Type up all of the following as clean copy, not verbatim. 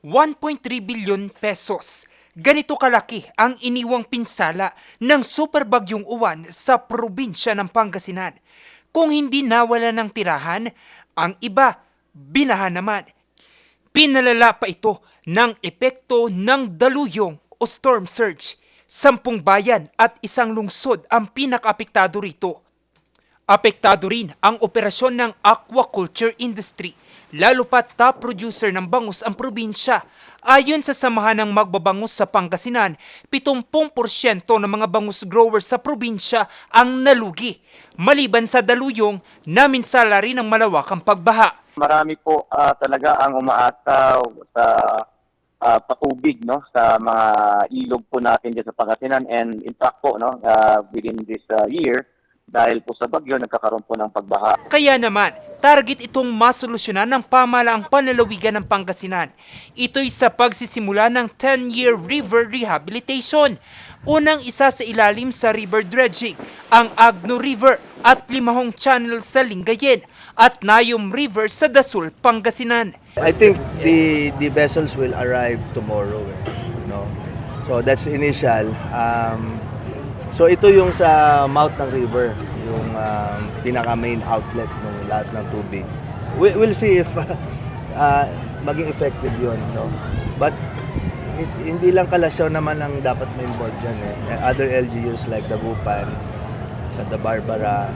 1.3 bilyon pesos. Ganito kalaki ang iniwang pinsala ng superbagyong uwan sa probinsya ng Pangasinan. Kung hindi nawala ng tirahan, ang iba binahan naman. Pinalala pa ito ng epekto ng daluyong o storm surge. 10 bayan at isang lungsod ang pinakaapektado rito. Apektado rin ang operasyon ng aquaculture industry, lalo pa top producer ng bangus ang probinsya. Ayon sa samahan ng magbabangus sa Pangasinan, 70% ng mga bangus growers sa probinsya ang nalugi. Maliban sa daluyong, naminsala rin ang malawakang pagbaha. Marami po talaga ang umaataw sa patubig, no, sa mga ilog po natin dyan sa Pangasinan, and in fact po, no, within this year, dahil po sa bagyo, nagkakaroon po ng pagbaha. Kaya naman, target itong masolusyonan ng pamahalaang panlalawigan ng Pangasinan. Ito'y sa pagsisimula ng 10-year river rehabilitation. Unang isa sa ilalim sa river dredging, ang Agno River at 5 channel sa Lingayen at Nayum River sa Dasul, Pangasinan. I think the vessels will arrive tomorrow, no? So that's initial. So ito yung sa mouth ng river, yung pinaka main outlet ng lahat ng tubig. We'll see if maging effective yun, no? But hindi lang Kalasyaw naman ang dapat ma-involve dyan, eh. Other LGUs like Dagupan, Santa Barbara,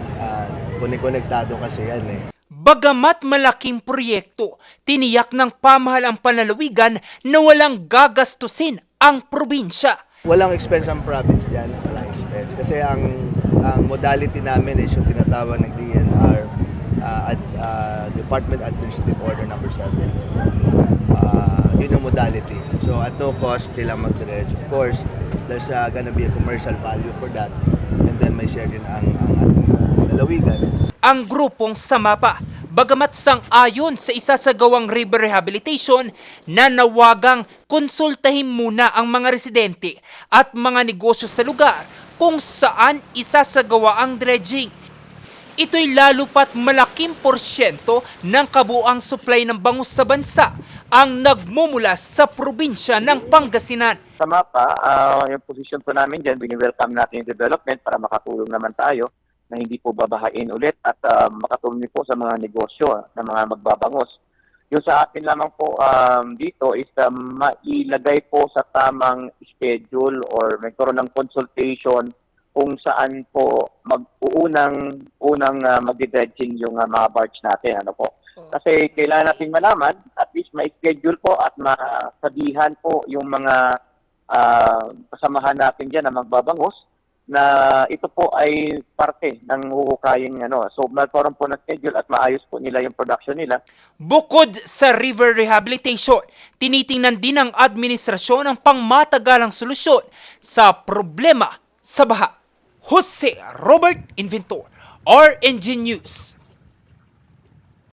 konektado kasi yan, eh. Bagamat malaking proyekto, tiniyak ng pamahalaang panlalawigan na walang gagastusin ang probinsya. Walang expense ang province dyan, walang expense. Kasi ang modality namin is yung tinatawag ng DNR, Department Administrative Order number 7. Yun yung modality. So at no cost sila mag-dredge. Of course, there's gonna be a commercial value for that. And then may share din ang ating lalawigan. Ang grupong Samapa, bagamat sang-ayon sa isasagawang river rehabilitation, nanawagang konsultahin muna ang mga residente at mga negosyo sa lugar kung saan isasagawa ang dredging. Ito'y lalo pat malaking porsyento ng kabuang supply ng bangus sa bansa ang nagmumula sa probinsya ng Pangasinan. Sa MAPA, yung position po namin dyan, welcome natin yung development para makatulong naman tayo na hindi po babahain ulit at makatulong po sa mga negosyo ng mga magbabangus. Yung sa atin lamang po dito is mailagay po sa tamang schedule or magkaroon ng consultation kung saan po unang magdi-dredging yung mga barge natin. Ano po? Kasi kailangan natin malaman, at least ma-schedule po at masabihan po yung mga kasamahan natin dyan na magbabangus na ito po ay parte ng huhukaying So magkaroon po ng schedule at maayos po nila yung production nila. Bukod sa river rehabilitation, tinitingnan din ng administrasyon ang pangmatagalang solusyon sa problema sa baha. Jose Robert Inventor, RNG News.